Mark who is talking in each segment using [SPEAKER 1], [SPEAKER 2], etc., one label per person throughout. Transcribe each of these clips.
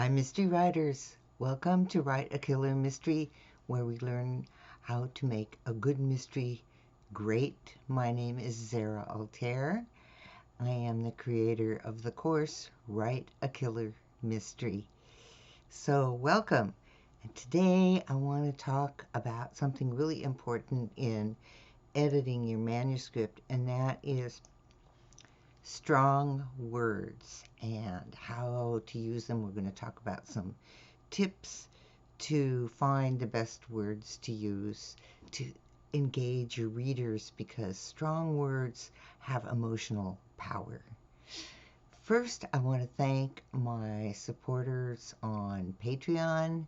[SPEAKER 1] Hi, mystery writers. Welcome to Write a Killer Mystery, where we learn how to make a good mystery great. My name is Zara Altair. I am the creator of the course, Write a Killer Mystery. So, welcome. And today I want to talk about something really important in editing your manuscript, and that is strong words and how to use them. We're going to talk about some tips to find the best words to use to engage your readers, because strong words have emotional power. First, I want to thank my supporters on Patreon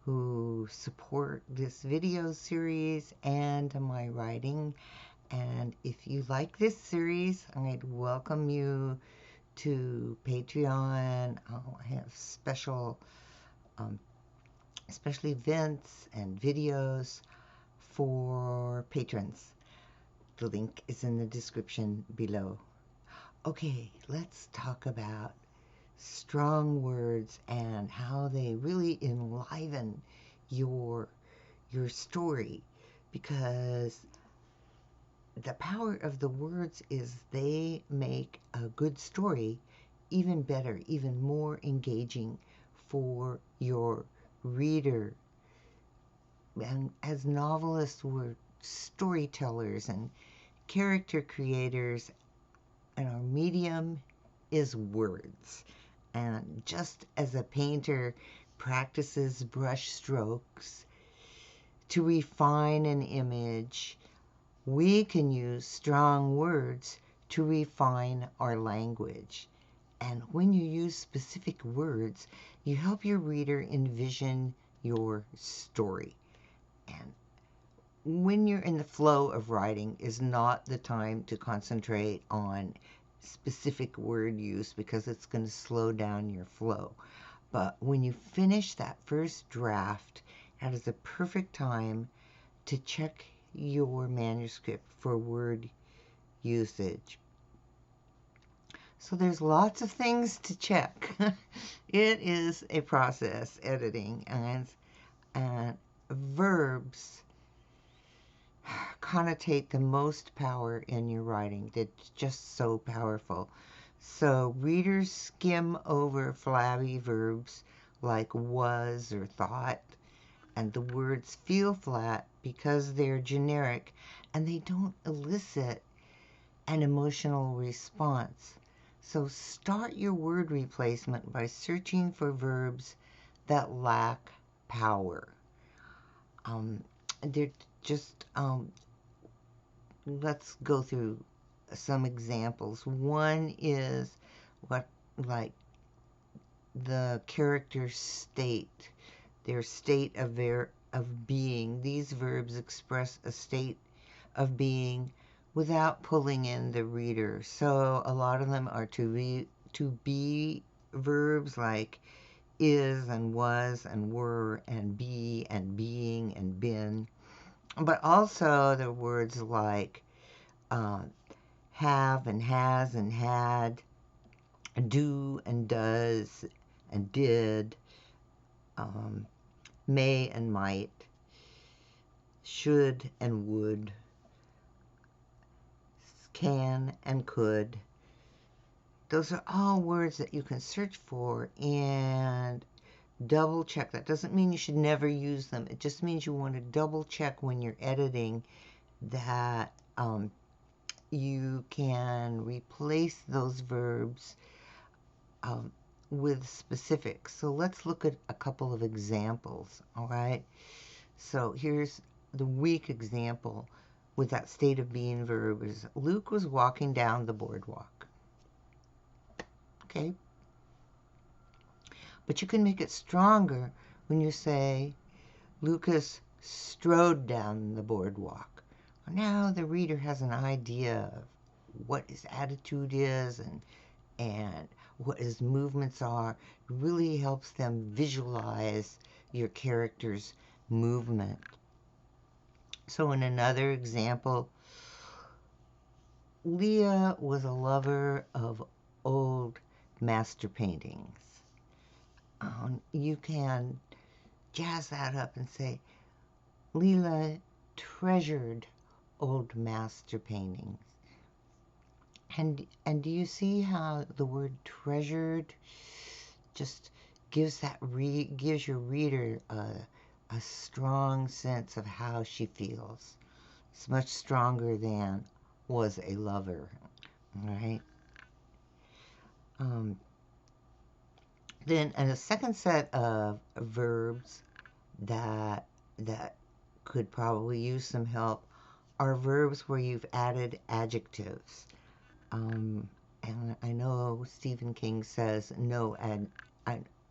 [SPEAKER 1] who support this video series and my writing. And if you like this series, I'd welcome you to Patreon. I have special events and videos for patrons. The link is in the description below. Okay, let's talk about strong words and how they really enliven your story, because the power of the words is they make a good story even better, even more engaging for your reader. And as novelists, we're storytellers and character creators, and our medium is words. And just as a painter practices brush strokes to refine an image, we can use strong words to refine our language. And when you use specific words, you help your reader envision your story. And when you're in the flow of writing is not the time to concentrate on specific word use, because it's going to slow down your flow. But when you finish that first draft, that is the perfect time to check your manuscript for word usage. So there's lots of things to check. It is a process, editing, and verbs connotate the most power in your writing. They're just so powerful. So readers skim over flabby verbs like was or thought, and the words feel flat because they're generic and they don't elicit an emotional response. So start your word replacement by searching for verbs that lack power. They're just, let's go through some examples. One is like the character's state, their state of being. These verbs express a state of being without pulling in the reader. So a lot of them are to be verbs like is and was and were and be and being and been. But also the words like have and has and had, do and does and did, may and might, should and would, can and could. Those are all words that you can search for and double check. That doesn't mean you should never use them. It just means you want to double check when you're editing that you can replace those verbs with specifics. So let's look at a couple of examples, all right? So here's the weak example with that state of being verb is Luke was walking down the boardwalk. Okay? But you can make it stronger when you say Lucas strode down the boardwalk. Now the reader has an idea of what his attitude is and what his movements are. It really helps them visualize your character's movement. So in another example, Leah was a lover of old master paintings. you can jazz that up and say, Leela treasured old master paintings. And do you see how the word treasured just gives your reader a strong sense of how she feels? It's much stronger than was a lover. All right. Then a second set of verbs that could probably use some help are verbs where you've added adjectives. And I know Stephen King says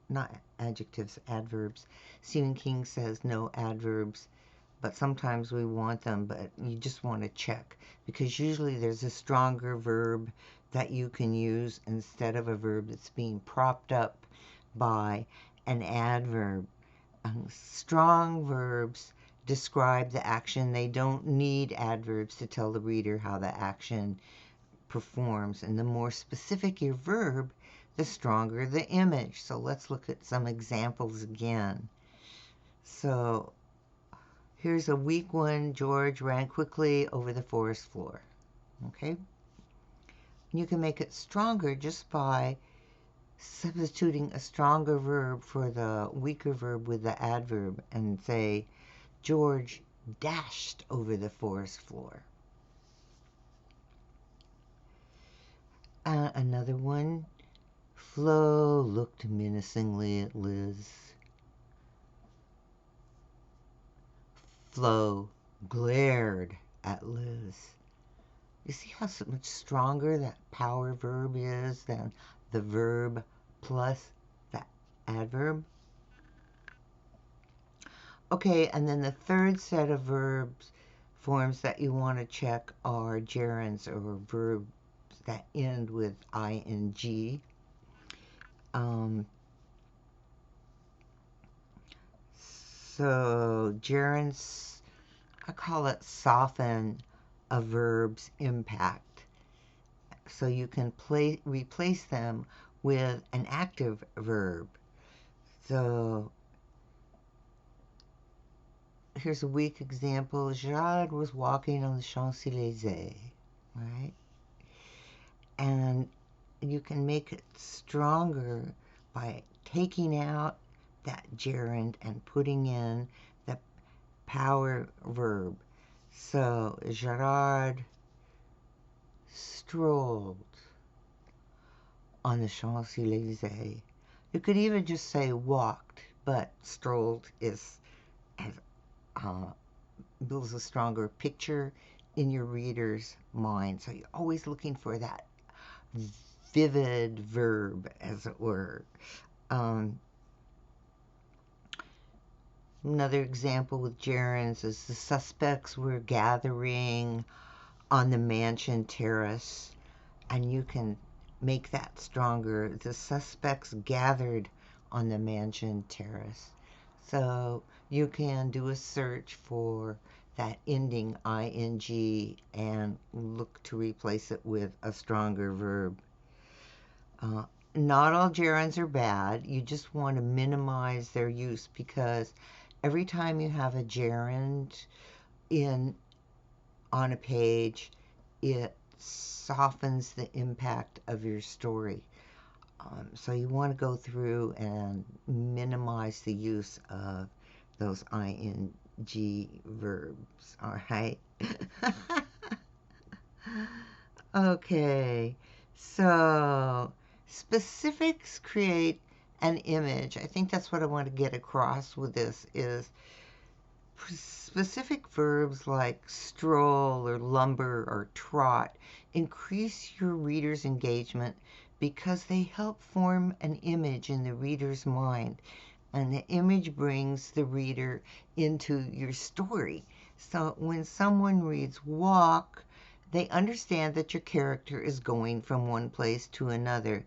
[SPEAKER 1] not adjectives, adverbs. Stephen King says no adverbs, but sometimes we want them, but you just want to check because usually there's a stronger verb that you can use instead of a verb that's being propped up by an adverb. Strong verbs describe the action. They don't need adverbs to tell the reader how the action performs. And the more specific your verb, the stronger the image. So let's look at some examples again. So here's a weak one. George ran quickly over the forest floor. Okay? You can make it stronger just by substituting a stronger verb for the weaker verb with the adverb and say, George dashed over the forest floor. Another one, Flo looked menacingly at Liz. Flo glared at Liz. You see how much stronger that power verb is than the verb plus the adverb? Okay, and then the third set of verbs forms that you want to check are gerunds, or verbs that end with ing. So gerunds, I call it soften a verb's impact. So you can replace them with an active verb. So here's a weak example. Gerard was walking on the Champs-Élysées, right? And you can make it stronger by taking out that gerund and putting in the power verb. So Gerard strolled on the Champs-Élysées. You could even just say walked, but strolled builds a stronger picture in your reader's mind. So you're always looking for that vivid verb, as it were. Another example with gerunds is the suspects were gathering on the mansion terrace, and you can make that stronger. The suspects gathered on the mansion terrace. So you can do a search for that ending ing and look to replace it with a stronger verb. Not all gerunds are bad. You just want to minimize their use because every time you have a gerund on a page, it softens the impact of your story. So you want to go through and minimize the use of those ing verbs, all right? Okay, so specifics create an image. I think that's what I want to get across with this is specific verbs like stroll or lumber or trot increase your reader's engagement because they help form an image in the reader's mind. And the image brings the reader into your story. So when someone reads walk, they understand that your character is going from one place to another.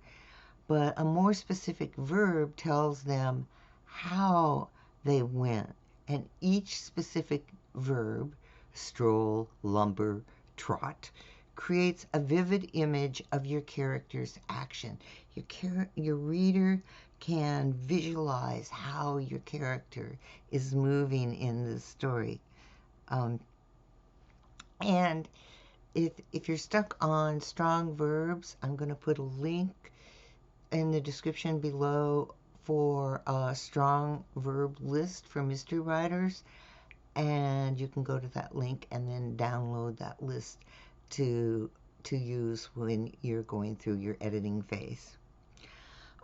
[SPEAKER 1] But a more specific verb tells them how they went. And each specific verb, stroll, lumber, trot, creates a vivid image of your character's action. Your reader can visualize how your character is moving in the story. And if you're stuck on strong verbs, I'm going to put a link in the description below for a strong verb list for mystery writers, and you can go to that link and then download that list to use when you're going through your editing phase.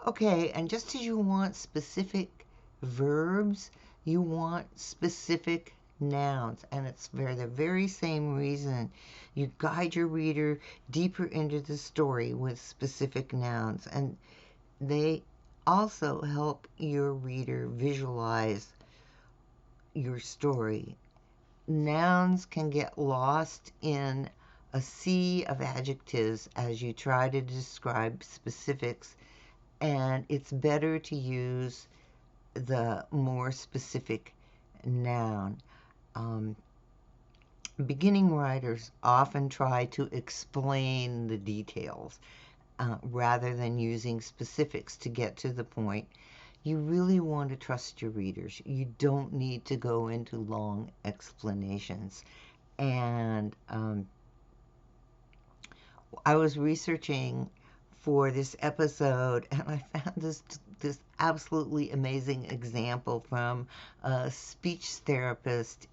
[SPEAKER 1] Okay, and just as you want specific verbs, you want specific nouns, and it's for the very same reason. You guide your reader deeper into the story with specific nouns, and they also help your reader visualize your story. Nouns can get lost in a sea of adjectives as you try to describe specifics, and it's better to use the more specific noun. Beginning writers often try to explain the details rather than using specifics to get to the point. You really want to trust your readers. You don't need to go into long explanations. And I was researching for this episode, and I found this absolutely amazing example from a speech therapist,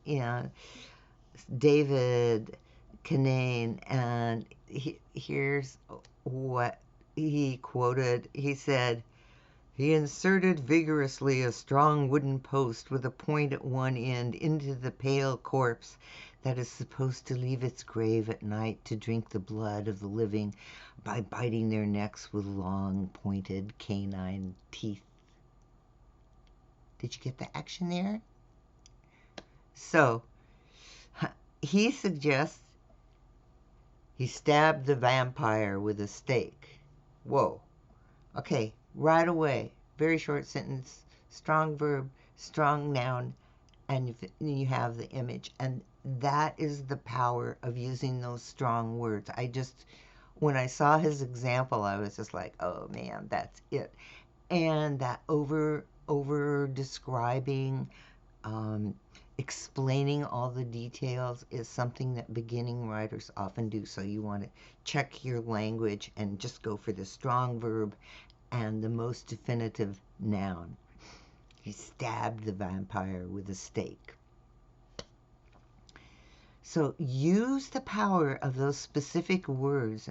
[SPEAKER 1] David Kinane, and here's what he quoted. He said, "He inserted vigorously a strong wooden post with a point at one end into the pale corpse that is supposed to leave its grave at night to drink the blood of the living by biting their necks with long, pointed canine teeth." Did you get the action there? So, he suggests he stabbed the vampire with a stake. Whoa. Okay, right away. Very short sentence, strong verb, strong noun, and you have the image. And that is the power of using those strong words. When I saw his example, I was just like, oh man, that's it. And that over describing, explaining all the details is something that beginning writers often do. So you want to check your language and just go for the strong verb and the most definitive noun. He stabbed the vampire with a stake. So use the power of those specific words,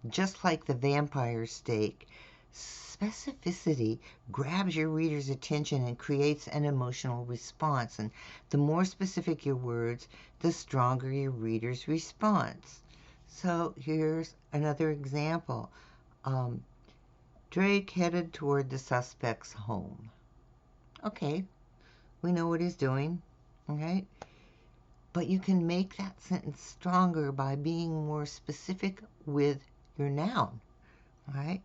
[SPEAKER 1] just like the vampire stake. Specificity grabs your reader's attention and creates an emotional response. And the more specific your words, the stronger your reader's response. So here's another example. Drake headed toward the suspect's home. Okay, we know what he's doing, all right? But you can make that sentence stronger by being more specific with your noun, all right?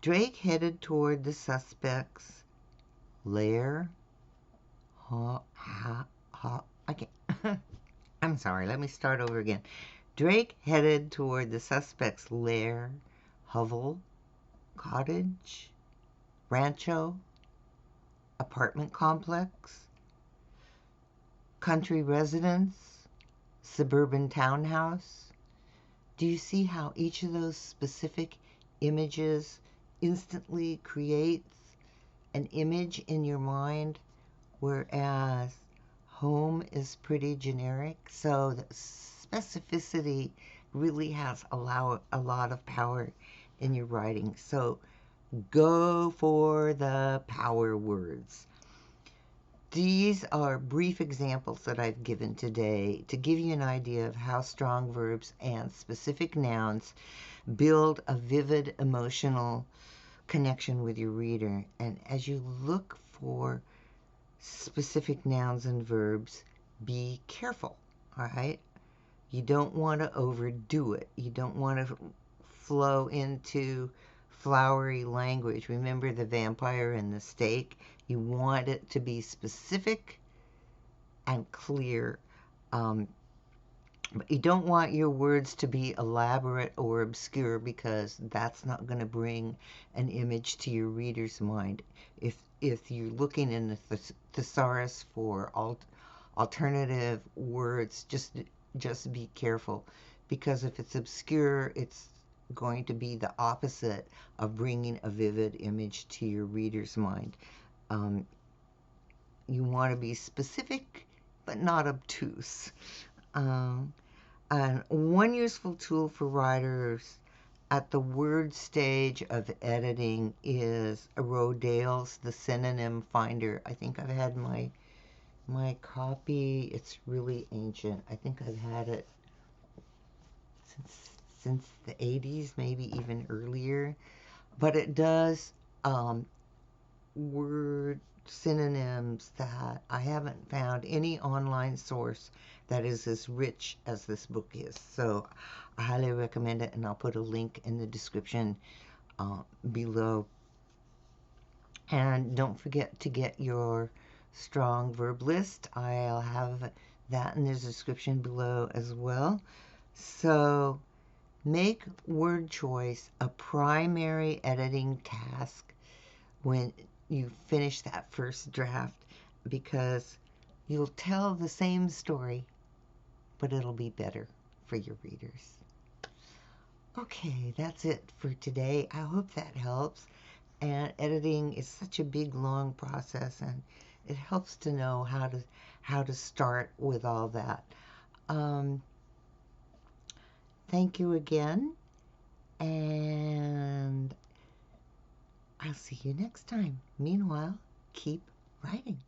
[SPEAKER 1] Drake headed toward the suspect's lair. I can't. I'm sorry, let me start over again. Drake headed toward the suspect's lair, hovel, cottage, rancho, apartment complex, country residence, suburban townhouse. Do you see how each of those specific images instantly creates an image in your mind, whereas home is pretty generic? So the specificity really has a lot of power in your writing. So go for the power words. These are brief examples that I've given today to give you an idea of how strong verbs and specific nouns build a vivid emotional connection with your reader. And as you look for specific nouns and verbs, be careful, all right? You don't want to overdo it. You don't want to flow into flowery language. Remember the vampire and the stake? You want it to be specific and clear. But you don't want your words to be elaborate or obscure because that's not going to bring an image to your reader's mind. If you're looking in the thesaurus for alternative words, just be careful, because if it's obscure, it's going to be the opposite of bringing a vivid image to your reader's mind. Um, you want to be specific, but not obtuse. Um, and one useful tool for writers at the word stage of editing is Rodale's The Synonym Finder. I think I've had my copy. It's really ancient. I think I've had it since the 80s, maybe even earlier. But it does word synonyms that I haven't found any online source that is as rich as this book is. So I highly recommend it, and I'll put a link in the description below. And don't forget to get your strong verb list. I'll have that in the description below as well. So make word choice a primary editing task when you finish that first draft, because you'll tell the same story, but it'll be better for your readers. Okay, that's it for today. I hope that helps. And editing is such a big, long process, and it helps to know how to start with all that. Thank you again, and I'll see you next time. Meanwhile, keep writing.